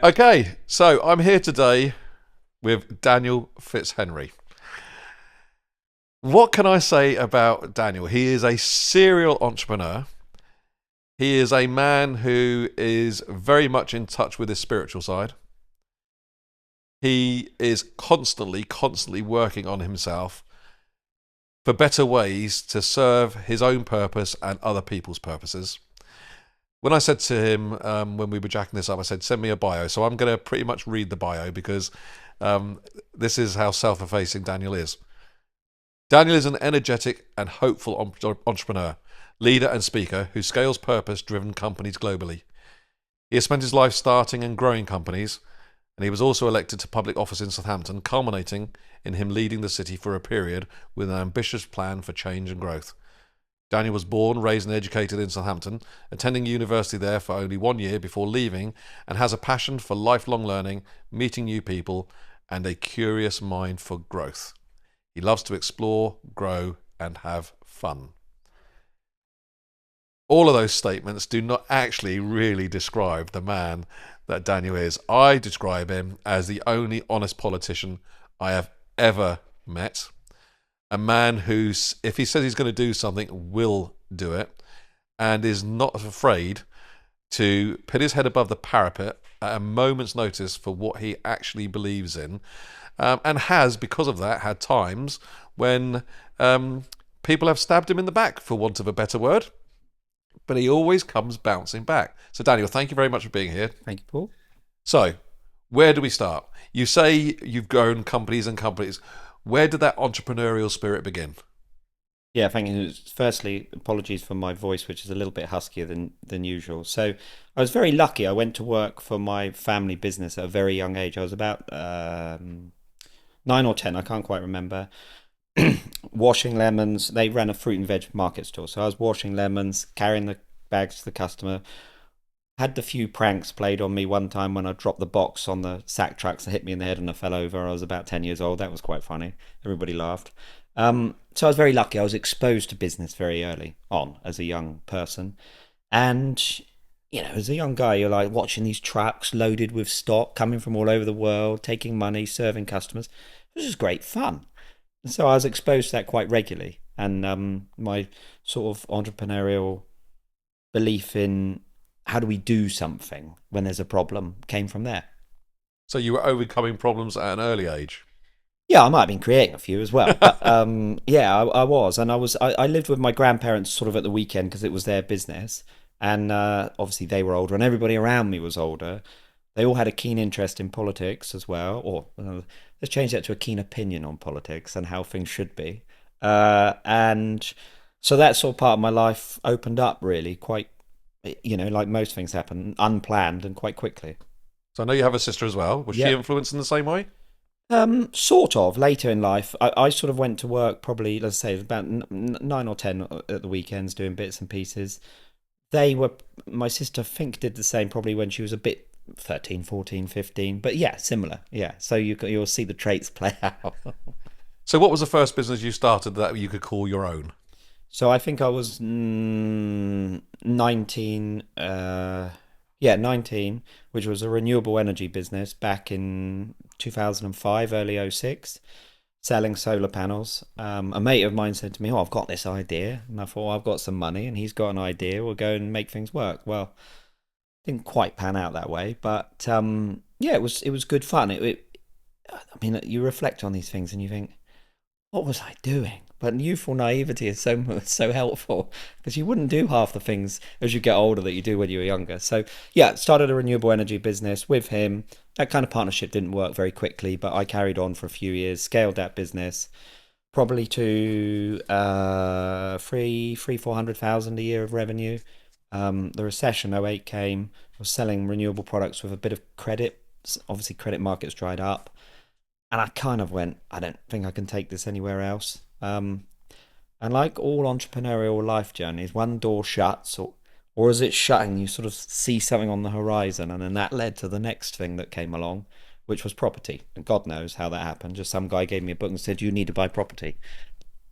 Okay, so I'm here today with Daniel Fitzhenry. What can I say about Daniel? He is a serial entrepreneur. He is a man who is very much in touch with his spiritual side. He is constantly working on himself for better ways to serve his own purpose and other people's purposes. When I said to him when we were jacking this up, I said, send me a bio. So I'm going to pretty much read the bio because this is how self-effacing Daniel is. Daniel is an energetic and hopeful entrepreneur, leader and speaker who scales purpose-driven companies globally. He has spent his life starting and growing companies, and he was also elected to public office in Southampton, culminating in him leading the city for a period with an ambitious plan for change and growth. Daniel was born, raised and educated in Southampton, attending university there for only 1 year before leaving, and has a passion for lifelong learning, meeting new people, and a curious mind for growth. He loves to explore, grow, and have fun. All of those statements do not actually really describe the man that Daniel is. I describe him as the only honest politician I have ever met. A man who, if he says he's going to do something, will do it, and is not afraid to put his head above the parapet at a moment's notice for what he actually believes in, and has, because of that, had times when people have stabbed him in the back, for want of a better word, but he always comes bouncing back. So Daniel, thank you very much for being here. Thank you, Paul. So, where do we start? You say you've grown companies and companies. Where did that entrepreneurial spirit begin? Yeah, thank you. Firstly, apologies for my voice, which is a little bit huskier than usual. So I was very lucky. I went to work for my family business at a very young age. I was about 9 or 10, I can't quite remember. Washing lemons. They ran a fruit and veg market store. So I was washing lemons, carrying the bags to the customer. Had the few pranks played on me one time when I dropped the box on the sack trucks and hit me in the head and I fell over. I was about 10 years old. That was quite funny. Everybody laughed. So I was very lucky. I was exposed to business very early on as a young person. And, as a young guy, you're like watching these trucks loaded with stock coming from all over the world, taking money, serving customers. It was just great fun. And so I was exposed to that quite regularly. And my sort of entrepreneurial belief in how do we do something when there's a problem came from there. So you were overcoming problems at an early age. Yeah, I might have been creating a few as well, but yeah, I was, and I lived with my grandparents sort of at the weekend because it was their business, and obviously they were older, and everybody around me was older. They all had a keen interest in politics as well, or let's change that to a keen opinion on politics and how things should be, and so that sort of part of my life opened up really quite, like most things happen, unplanned and quite quickly. So I know you have a sister as well. Was she Yeah. influenced in the same way? Sort of later in life. I sort of went to work probably, let's say, about 9 or 10 at the weekends doing bits and pieces. My sister, I think, did the same probably when she was a bit 13, 14, 15. But yeah, similar. Yeah. So you'll see the traits play out. So what was the first business you started that you could call your own? So I think I was 19, 19, which was a renewable energy business back in 2005, early '06, selling solar panels. A mate of mine said to me, "Oh, I've got this idea," and I thought, well, "I've got some money, and he's got an idea. We'll go and make things work." Well, didn't quite pan out that way, but yeah, it was good fun. I mean, you reflect on these things and you think, what was I doing? But youthful naivety is so helpful because you wouldn't do half the things as you get older that you do when you were younger. So yeah, started a renewable energy business with him. That kind of partnership didn't work very quickly, but I carried on for a few years, scaled that business probably to 400,000 a year of revenue. The recession '08 came. I was selling renewable products with a bit of credit. Obviously, credit markets dried up. And I kind of went, I don't think I can take this anywhere else. And like all entrepreneurial life journeys, one door shuts, or as it's shutting, you sort of see something on the horizon. And then that led to the next thing that came along, which was property. And God knows how that happened. Just some guy gave me a book and said, you need to buy property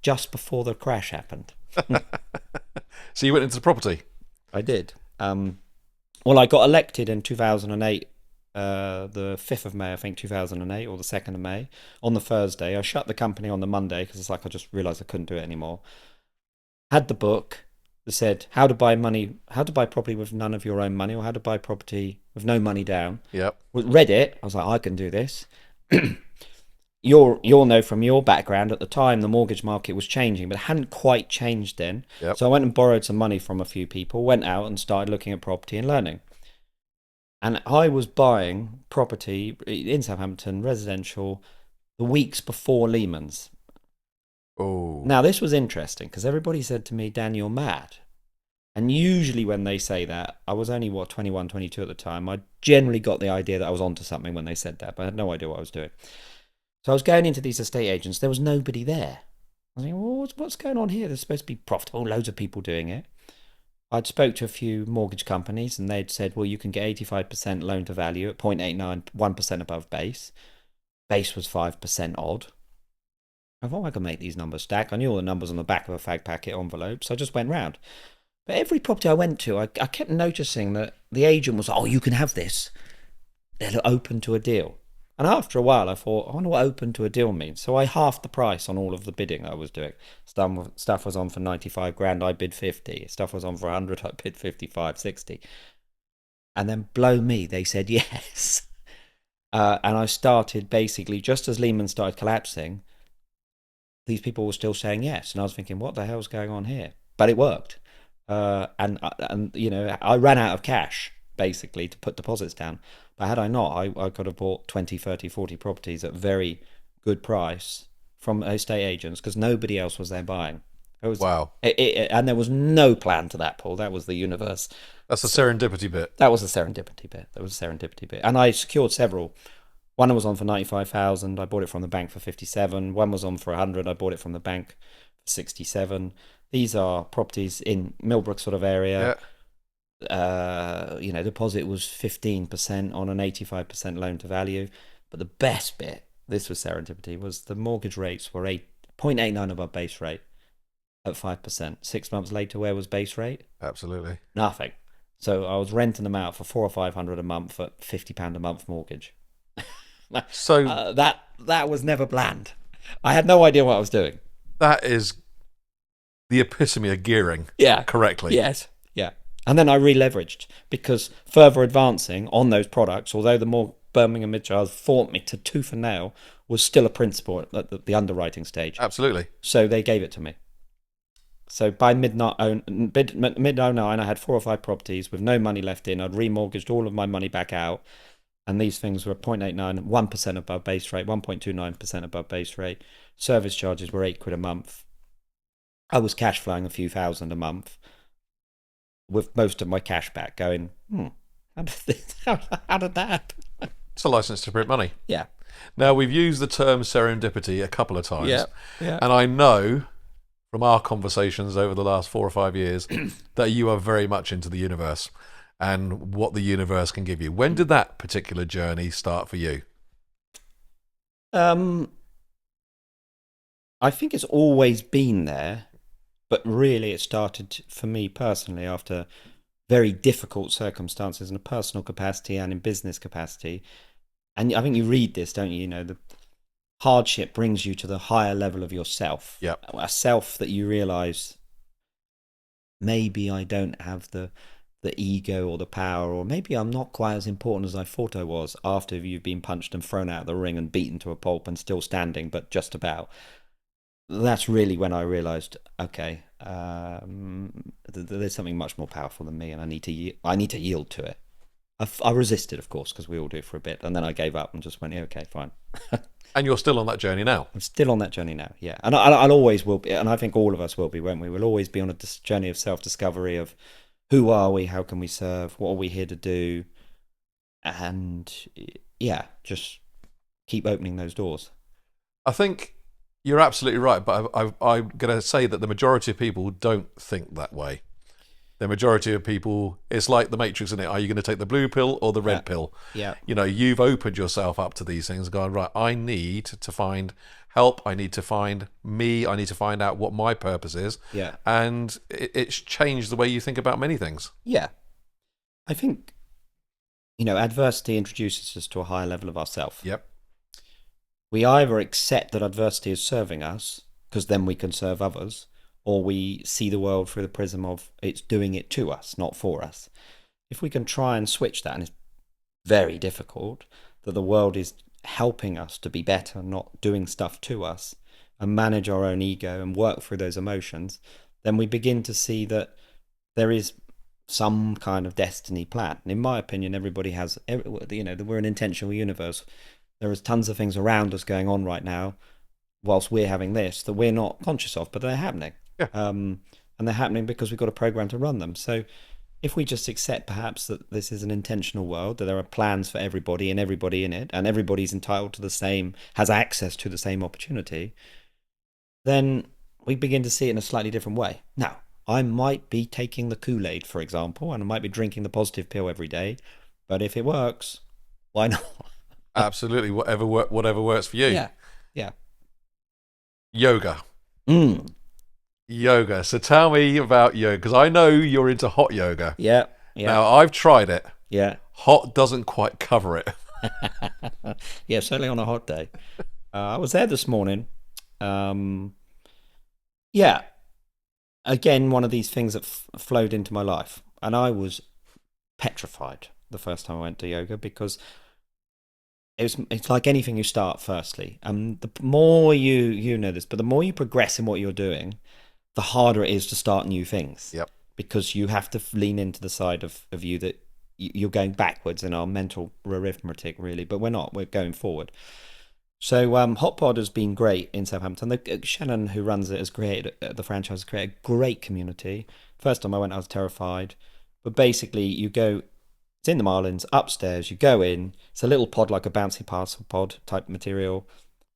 just before the crash happened. So you went into property? I did. Well, I got elected in 2008 the 5th of May, I think, 2008, or the 2nd of May, on the Thursday. I shut the company on the Monday because it's like I just realised I couldn't do it anymore. Had the book that said how to buy property with none of your own money, or how to buy property with no money down. Yep. Read it. I was like, I can do this. You'll know from your background, at the time the mortgage market was changing, but it hadn't quite changed then. Yep. So I went and borrowed some money from a few people, went out and started looking at property and learning. And I was buying property in Southampton, residential, the weeks before Lehman's. Oh. Now, this was interesting because everybody said to me, Dan, you're mad. And usually when they say that, I was only, 21, 22 at the time. I generally got the idea that I was onto something when they said that, but I had no idea what I was doing. So I was going into these estate agents. There was nobody there. I was thinking, well, what's going on here? There's supposed to be profitable, loads of people doing it. I'd spoke to a few mortgage companies and they'd said, well, you can get 85% loan to value at 0.89, 1% above base. Base was 5% odd. I thought I could make these numbers stack. I knew all the numbers on the back of a fag packet envelope, so I just went round. But every property I went to, I kept noticing that the agent was, oh, you can have this. They're open to a deal. And after a while, I thought, I wonder what open to a deal means. So I halved the price on all of the bidding I was doing. Stuff was on for 95 grand, I bid 50. Stuff was on for 100, I bid 55, 60. And then blow me, they said yes. And I started basically, just as Lehman started collapsing, these people were still saying yes. And I was thinking, what the hell's going on here? But it worked. And you know, I ran out of cash, basically, to put deposits down. But had I not, I could have bought 20, 30, 40 properties at very good price from estate agents because nobody else was there buying. Wow. And there was no plan to that, Paul. That was the universe. That's the serendipity bit. That was the serendipity bit. And I secured several. One was on for 95,000. I bought it from the bank for 57. One was on for 100. I bought it from the bank for 67. These are properties in Millbrook sort of area. Yeah. You know, deposit was 15% on an 85% loan to value. But the best bit, this was serendipity, was the mortgage rates were 0.89 above base rate at 5%. 6 months later, where was base rate? Absolutely. Nothing. So I was renting them out for £400 or £500 a month at £50 a month mortgage. So that was never planned. I had no idea what I was doing. That is the epitome of gearing. Yeah. Correctly. Yes. Yeah. And then I re-leveraged because further advancing on those products, although the more Birmingham Mid-Child fought me to tooth and nail, was still a principle at the underwriting stage. Absolutely. So they gave it to me. So by mid-09, I had 4 or 5 properties with no money left in. I'd remortgaged all of my money back out. And these things were 0.89, 1% above base rate, 1.29% above base rate. Service charges were £8 a month. I was cash flowing a few thousand a month with most of my cash back going, how did that happen? It's a license to print money. Yeah. Now, we've used the term serendipity a couple of times. Yeah. And I know from our conversations over the last 4 or 5 years that you are very much into the universe and what the universe can give you. When did that particular journey start for you? I think it's always been there, but really it started for me personally after very difficult circumstances in a personal capacity and in business capacity. And I think you read this, don't you? You know, the hardship brings you to the higher level of yourself. Yep. A self that you realise maybe I don't have the ego or the power, or maybe I'm not quite as important as I thought I was after you've been punched and thrown out of the ring and beaten to a pulp and still standing, but just about. That's really when I realised, okay, there's something much more powerful than me, and I need to yield to it. I resisted, of course, because we all do for a bit, and then I gave up and just went, yeah, okay, fine. And you're still on that journey now. I'm still on that journey now, yeah. And I'll always will be, and I think all of us will be, won't we? We'll always be on a journey of self-discovery of who are we, how can we serve, what are we here to do, and yeah, just keep opening those doors. I think you're absolutely right, but I'm going to say that the majority of people don't think that way. The majority of people, it's like the Matrix, isn't it? Are you going to take the blue pill or the red pill? Yeah. You know, you've opened yourself up to these things, going, right, I need to find help. I need to find me. I need to find out what my purpose is. Yeah. And it's changed the way you think about many things. Yeah. I think, adversity introduces us to a higher level of ourself. Yep. We either accept that adversity is serving us, because then we can serve others, or we see the world through the prism of it's doing it to us, not for us. If we can try and switch that, and it's very difficult, that the world is helping us to be better, not doing stuff to us, and manage our own ego and work through those emotions, then we begin to see that there is some kind of destiny plan. And in my opinion, everybody has, we're an intentional universe. There is tons of things around us going on right now, whilst we're having this, that we're not conscious of, but they're happening. Yeah. And they're happening because we've got a program to run them. So if we just accept perhaps that this is an intentional world, that there are plans for everybody and everybody in it, and everybody's entitled to the same, has access to the same opportunity, then we begin to see it in a slightly different way. Now, I might be taking the Kool-Aid, for example, and I might be drinking the positive pill every day, but if it works, why not? Absolutely. Whatever works for you. Yeah. Yeah. Yoga. Mm. Yoga. So tell me about yoga, because I know you're into hot yoga. Yeah. Yeah. Now, I've tried it. Yeah. Hot doesn't quite cover it. Yeah, certainly on a hot day. I was there this morning. Yeah. Again, one of these things that flowed into my life. And I was petrified the first time I went to yoga, because it's like anything you start firstly. The more you know this, but the more you progress in what you're doing, the harder it is to start new things. Yep. Because you have to lean into the side of you that you're going backwards in our mental arithmetic, really. But we're not. We're going forward. So Hotpod has been great in Southampton. Shannon, who runs it, has created the franchise, has created a great community. First time I went, I was terrified. But basically, you go, it's in the Marlins, upstairs, you go in, it's a little pod, like a bouncy castle pod type material.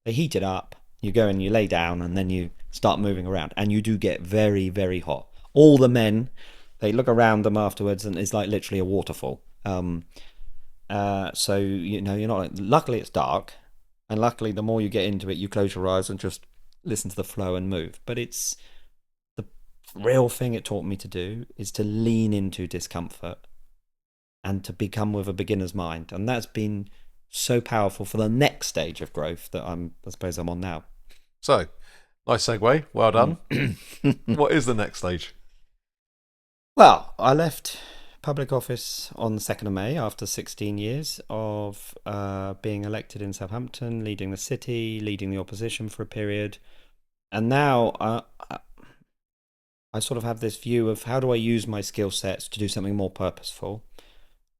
They heat it up, you go in, you lay down, and then you start moving around. And you do get very, very hot. All the men, they look around them afterwards, and it's like literally a waterfall. So, you're not, luckily it's dark. And luckily, the more you get into it, you close your eyes and just listen to the flow and move. But it's the real thing it taught me to do is to lean into discomfort and to become with a beginner's mind. And that's been so powerful for the next stage of growth that I suppose I'm on now. So, nice segue. Well done. What is the next stage? Well, I left public office on the 2nd of May after 16 years of being elected in Southampton, leading the city, leading the opposition for a period. And now I sort of have this view of how do I use my skill sets to do something more purposeful.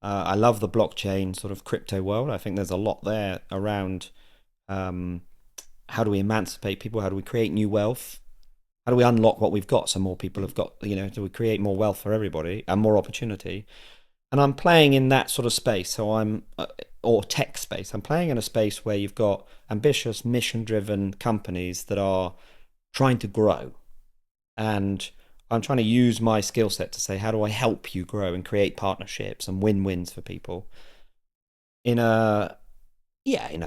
I love the blockchain sort of crypto world. I think there's a lot there around how do we emancipate people? How do we create new wealth? How do we unlock what we've got so more people have got, do we create more wealth for everybody and more opportunity? And I'm playing in that sort of space. So or tech space. I'm playing in a space where you've got ambitious, mission-driven companies that are trying to grow. And I'm trying to use my skill set to say, how do I help you grow and create partnerships and win-wins for people in a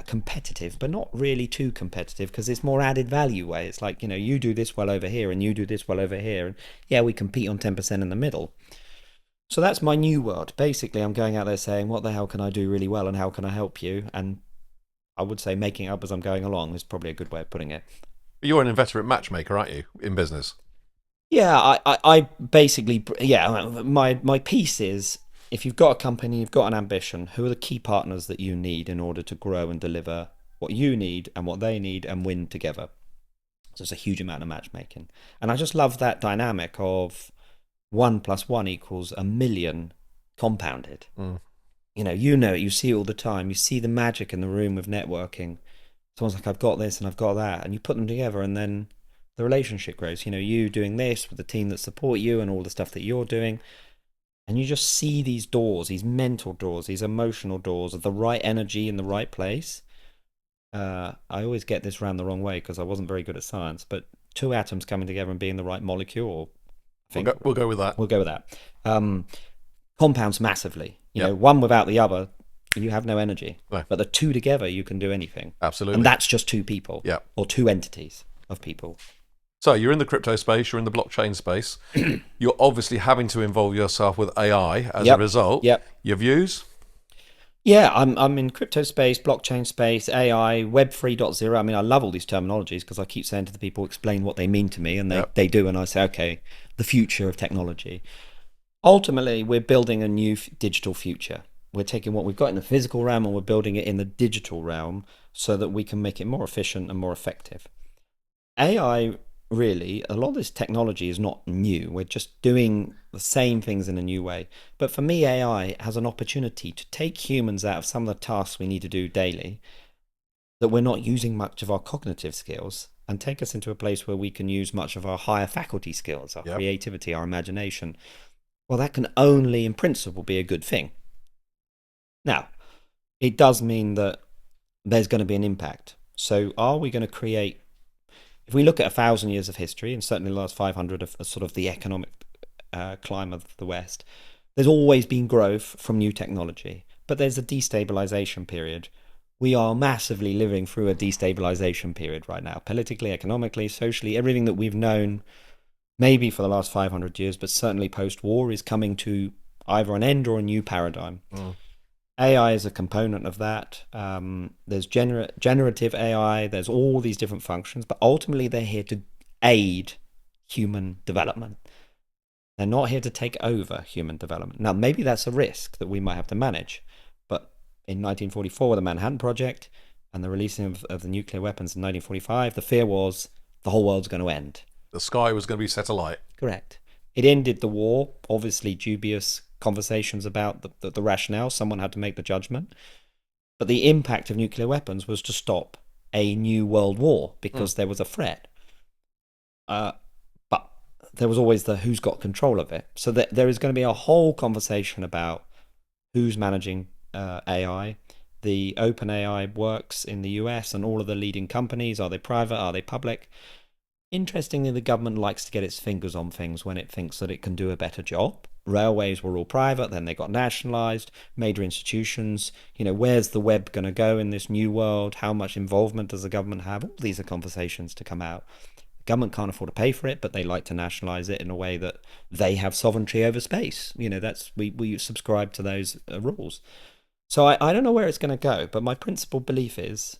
competitive, but not really too competitive, because it's more added value way. It's like, you do this well over here and you do this well over here. And yeah, we compete on 10% in the middle. So that's my new world. Basically, I'm going out there saying, what the hell can I do really well and how can I help you? And I would say making it up as I'm going along is probably a good way of putting it. You're an inveterate matchmaker, aren't you, in business? Yeah, I basically, my piece is, if you've got a company, you've got an ambition, who are the key partners that you need in order to grow and deliver what you need and what they need and win together? So it's a huge amount of matchmaking. And I just love that dynamic of 1 + 1 = 1 million compounded. You see it all the time. You see the magic in the room of networking. Someone's like, I've got this and I've got that. And you put them together and then the relationship grows. You doing this with the team that support you and all the stuff that you're doing. And you just see these doors, these mental doors, these emotional doors of the right energy in the right place. I always get this round the wrong way because I wasn't very good at science, but 2 atoms coming together and being the right molecule. We'll go with that. We'll go with that. Compounds massively. Yep. One without the other, you have no energy. No. But the 2 together, you can do anything. Absolutely. And that's just 2 people. Yep. Or 2 entities of people. So you're in the crypto space, you're in the blockchain space. You're obviously having to involve yourself with AI as a result. Yep. Your views? Yeah, I'm in crypto space, blockchain space, AI, Web 3.0. I mean, I love all these terminologies because I keep saying to the people, explain what they mean to me, and Yep. they do, and I say, okay, the future of technology. Ultimately, we're building a new digital future. We're taking what we've got in the physical realm and we're building it in the digital realm so that we can make it more efficient and more effective. AI, really, a lot of this technology is not new. We're just doing the same things in a new way. But for me, AI has an opportunity to take humans out of some of the tasks we need to do daily that we're not using much of our cognitive skills and take us into a place where we can use much of our higher faculty skills, our Yep. creativity, our imagination. Well, that can only, in principle, be a good thing. Now, it does mean that there's going to be an impact. So, are we going to create, if we look at 1,000 years of history, and certainly the last 500 of sort of the economic climb of the West, there's always been growth from new technology, but there's a destabilization period. We are massively living through a destabilization period right now, politically, economically, socially. Everything that we've known, maybe for the last 500 years, but certainly post war, is coming to either an end or a new paradigm. Mm. AI is a component of that. There's generative AI, there's all these different functions, but ultimately they're here to aid human development. They're not here to take over human development. Now, maybe that's a risk that we might have to manage. But in 1944, with the Manhattan Project and the releasing of the nuclear weapons in 1945, the fear was the whole world's going to end. The sky was going to be set alight. Correct. It ended the war, obviously dubious conversations about the rationale. Someone had to make the judgment. But the impact of nuclear weapons was to stop a new world war Mm. because there was a threat. But there was always the who's got control of it. So that there is going to be a whole conversation about who's managing AI. The open AI works in the US and all of the leading companies. Are they private? Are they public? Interestingly, the government likes to get its fingers on things when it thinks that it can do a better job. Railways were all private, then they got nationalised. Major institutions, where's the web going to go in this new world? How much involvement does the government have? All these are conversations to come out. The government can't afford to pay for it, but they like to nationalise it in a way that they have sovereignty over space. That's we subscribe to those rules. So I don't know where it's going to go, but my principal belief is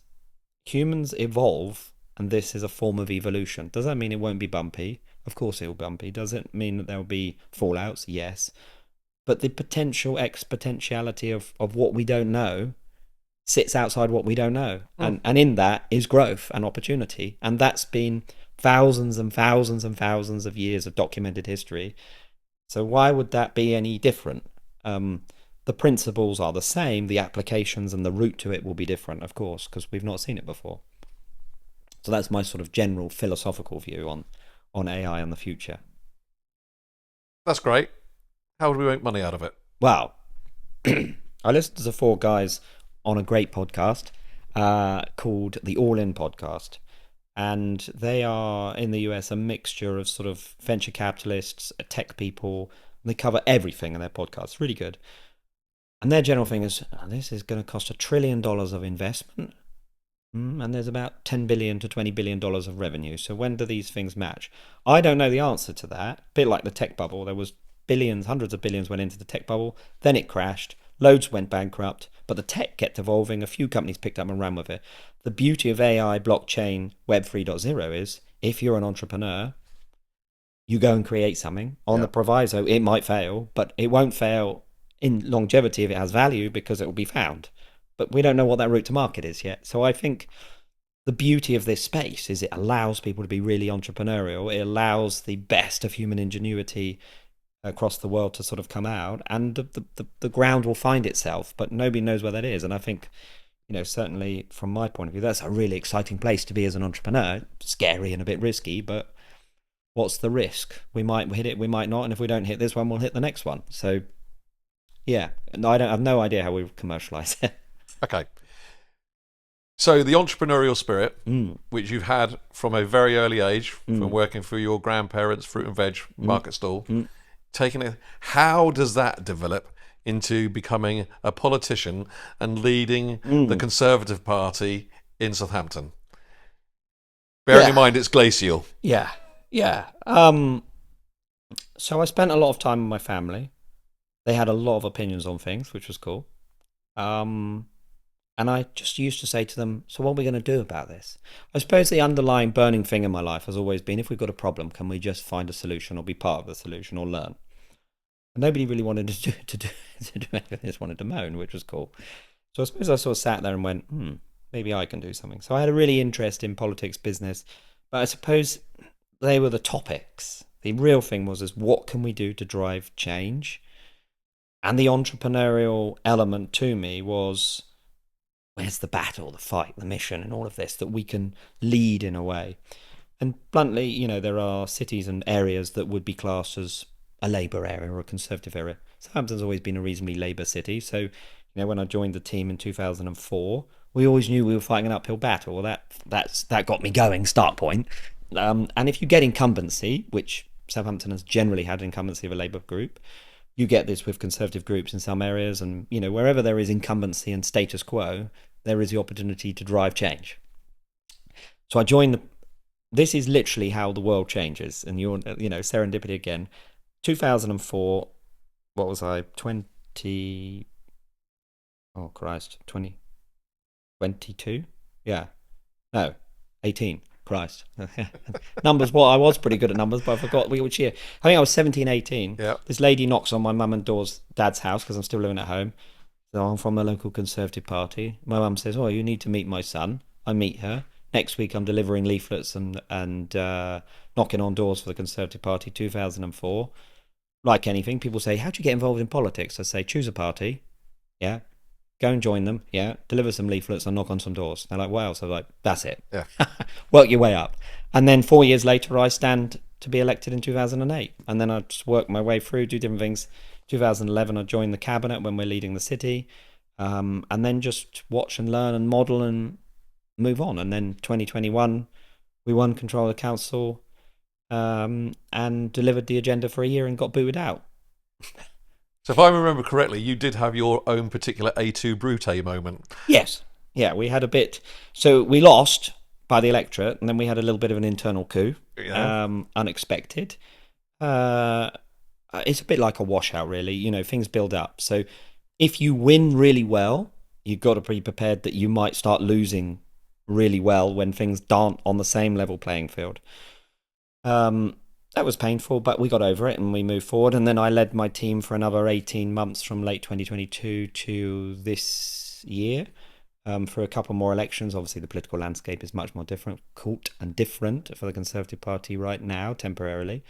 humans evolve, and this is a form of evolution. Does that mean it won't be bumpy? Of course it will be bumpy. Does it mean that there will be fallouts? Yes. But the potential exponentiality of what we don't know sits outside what we don't know. Mm. And in that is growth and opportunity. And that's been thousands and thousands and thousands of years of documented history. So why would that be any different? The principles are the same. The applications and the route to it will be different, of course, because we've not seen it before. So that's my sort of general philosophical view on AI and the future. That's great. How would we make money out of it? Wow. I listened to the four guys on a great podcast called the All In Podcast. And they are in the US a mixture of sort of venture capitalists, tech people. And they cover everything in their podcast. Really good. And their general thing is this is going to cost $1 trillion of investment. And there's about $10 billion to $20 billion of revenue. So when do these things match? I don't know the answer to that. A bit like the tech bubble. There was billions, hundreds of billions went into the tech bubble. Then it crashed. Loads went bankrupt. But the tech kept evolving. A few companies picked up and ran with it. The beauty of AI, blockchain, Web 3.0 is if you're an entrepreneur, you go and create something. On the Yep. proviso, it might fail, but it won't fail in longevity if it has value because it will be found. But we don't know what that route to market is yet. So I think the beauty of this space is it allows people to be really entrepreneurial. It allows the best of human ingenuity across the world to sort of come out, and the ground will find itself, but nobody knows where that is. And I think, certainly from my point of view, that's a really exciting place to be as an entrepreneur. Scary and a bit risky, but what's the risk? We might hit it, we might not, and if we don't hit this one, we'll hit the next one. So yeah, I have no idea how we commercialize it. Okay. So the entrepreneurial spirit, Mm, which you've had from a very early age, from mm, working for your grandparents' fruit and veg mm, market stall, mm. taking it, how does that develop into becoming a politician and leading the Mm. Conservative Party in Southampton? Bearing in Yeah, mind it's glacial. yeah, yeah. So I spent a lot of time with my family. They had a lot of opinions on things, which was cool. And I just used to say to them, so what are we going to do about this? I suppose the underlying burning thing in my life has always been, if we've got a problem, can we just find a solution or be part of the solution or learn? And nobody really wanted to do anything. They just wanted to moan, which was cool. So I suppose I sort of sat there and went, maybe I can do something. So I had a really interest in politics, business, but I suppose they were the topics. The real thing was, is what can we do to drive change? And the entrepreneurial element to me was, where's the battle, the fight, the mission, and all of this that we can lead in a way. And bluntly, there are cities and areas that would be classed as a Labour area or a Conservative area. Southampton's always been a reasonably Labour city. So, when I joined the team in 2004, we always knew we were fighting an uphill battle. Well, that got me going, start point. And if you get incumbency, which Southampton has generally had incumbency of a Labour group, you get this with Conservative groups in some areas. And, wherever there is incumbency and status quo, there is the opportunity to drive change. So I joined this is literally how the world changes. And serendipity again. 2004, what was I? 20. Oh, Christ. 20. 22? Yeah. No, 18. Christ. Numbers, well, I was pretty good at numbers, but I forgot which year. I think I was 17, 18. Yeah. This lady knocks on my mum and dad's house because I'm still living at home. So I'm from the local Conservative Party. My mum says, oh, you need to meet my son. I meet her. Next week I'm delivering leaflets and knocking on doors for the Conservative Party, 2004. Like anything, people say, how do you get involved in politics? I say, choose a party. Yeah. Go and join them. Yeah. Deliver some leaflets and knock on some doors. They're like, wow. So I'm like, that's it. Yeah. Work your way up. And then 4 years later, I stand to be elected in 2008. And then I just work my way through, do different things. 2011, I joined the cabinet when we're leading the city. And then just watch and learn and model and move on. And then 2021, we won control of the council and delivered the agenda for a year and got booted out. So if I remember correctly, you did have your own particular A2 Brute moment. Yes. Yeah, we had a bit. So we lost by the electorate, and then we had a little bit of an internal coup, unexpected. It's a bit like a washout, really. Things build up. So if you win really well, you've got to be prepared that you might start losing really well when things aren't on the same level playing field. That was painful, but we got over it and we moved forward. And then I led my team for another 18 months from late 2022 to this year for a couple more elections. Obviously, the political landscape is much more difficult and different for the Conservative Party right now, temporarily.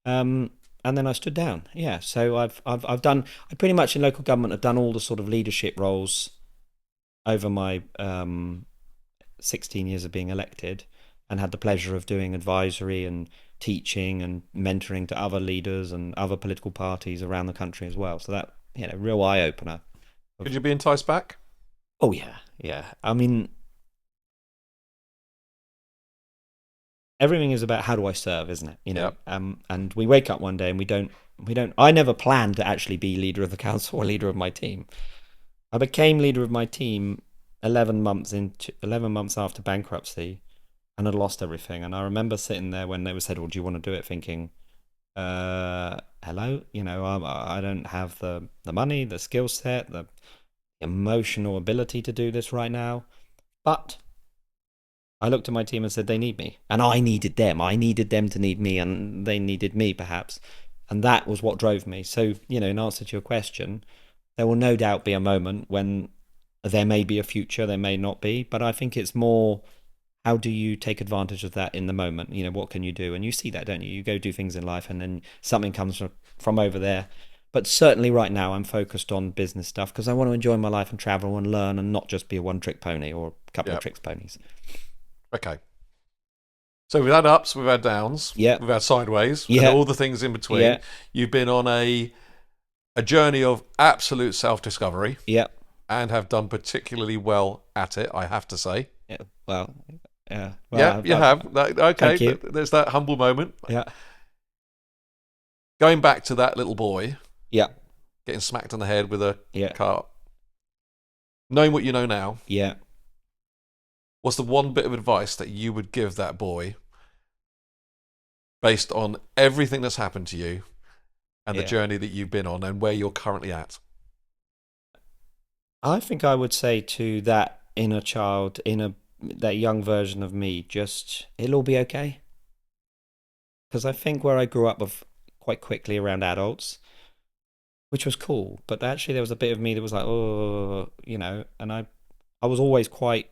And then I stood down. Yeah, so I've done. I pretty much in local government have done all the sort of leadership roles over my 16 years of being elected, and had the pleasure of doing advisory and teaching and mentoring to other leaders and other political parties around the country as well. So that, real eye opener. Could you be enticed back? Oh yeah. I mean, everything is about how do I serve, isn't it? Yep. And we wake up one day and we don't. I never planned to actually be leader of the council or leader of my team. I became leader of my team 11 months after bankruptcy, and had lost everything. And I remember sitting there when they were said, well, do you want to do it? Thinking, hello, I don't have the money, the skill set, the emotional ability to do this right now. But I looked at my team and said, they need me. And I needed them. I needed them to need me, and they needed me, perhaps. And that was what drove me. So, in answer to your question, there will no doubt be a moment when there may be a future, there may not be. But I think it's more, how do you take advantage of that in the moment? What can you do? And you see that, don't you? You go do things in life and then something comes from over there. But certainly right now I'm focused on business stuff because I want to enjoy my life and travel and learn and not just be a one-trick pony or a couple of tricks ponies. Okay. So we've had ups, we've had downs, we've had sideways, and all the things in between. Yeah. You've been on a journey of absolute self-discovery. Yeah. And have done particularly well at it, I have to say. Yeah. Well, you have. Okay, thank you. There's that humble moment. Yeah. Going back to that little boy. Yeah. Getting smacked on the head with a cart. Knowing what you know now. Yeah. What's the one bit of advice that you would give that boy based on everything that's happened to you and the journey that you've been on and where you're currently at? I think I would say to that inner child, that young version of me, just it'll all be okay. Because I think where I grew up with quite quickly around adults, which was cool, but actually there was a bit of me that was like, oh, and I was always quite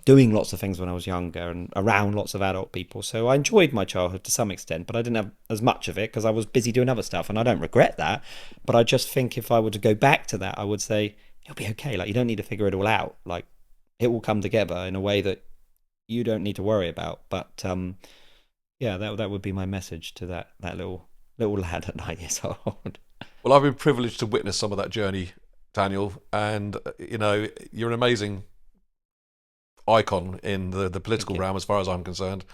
doing lots of things when I was younger and around lots of adult people. So I enjoyed my childhood to some extent, but I didn't have as much of it because I was busy doing other stuff. And I don't regret that. But I just think if I were to go back to that, I would say it'll be okay. Like, you don't need to figure it all out. Like, it will come together in a way that you don't need to worry about. But yeah, that would be my message to that little lad at 9 years old. Well, I've been privileged to witness some of that journey, Daniel, and you're an amazing icon in the Thank political you. realm as far as I'm concerned.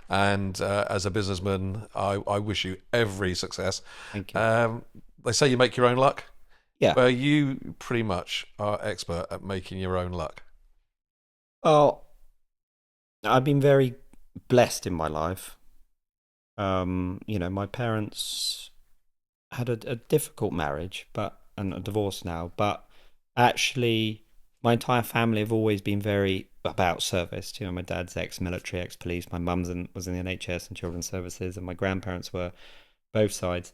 And as a businessman, I wish you every success. Thank you. Um, they say you make your own luck. Yeah. Well, you pretty much are expert at making your own luck. Well, I've been very blessed in my life. My parents had a difficult marriage, but and a divorce now, but actually my entire family have always been very about service. My dad's ex-military, ex-police. My was in the NHS and children's services, and my grandparents were both sides.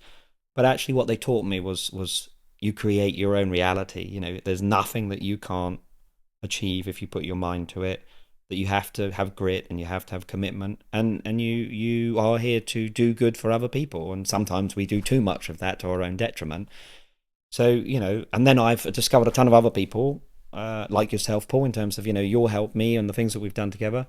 But actually, what they taught me was you create your own reality. There's nothing that you can't achieve if you put your mind to it. That you have to have grit and you have to have commitment, and you are here to do good for other people, and sometimes we do too much of that to our own detriment. So and then I've discovered a ton of other people like yourself, Paul, in terms of your help me and the things that we've done together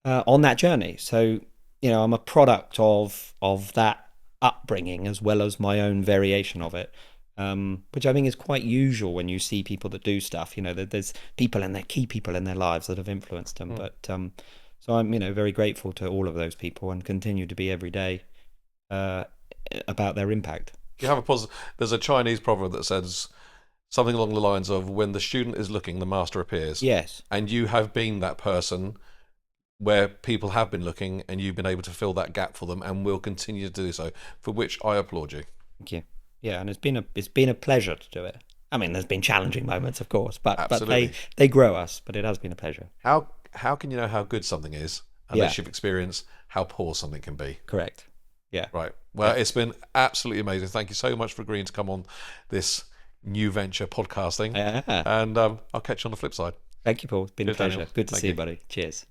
on that journey. So I'm a product of that upbringing as well as my own variation of it, which I think is quite usual when you see people that do stuff. There's people and their key people in their lives that have influenced them. Hmm. But so I'm very grateful to all of those people and continue to be every day uh, about their impact. You have a positive. There's a Chinese proverb that says something along the lines of, "When the student is looking, the master appears." Yes, And you have been that person where people have been looking, and you've been able to fill that gap for them, and will continue to do so, for which I applaud you. thank you. Yeah, and it's been a pleasure to do it. I mean, there's been challenging moments, of course, but they Absolutely. they grow us. But it has been a pleasure. How can you know how good something is Yeah, unless you've experienced how poor something can be? correct. Yeah, Right. Well, yeah. it's been absolutely amazing. Thank you so much for agreeing to come on this new venture podcasting, Yeah. and I'll catch you on the flip side. Thank you, Paul. It's been a Cheers, Daniel. pleasure. Good to Thank see you, you. buddy. Cheers.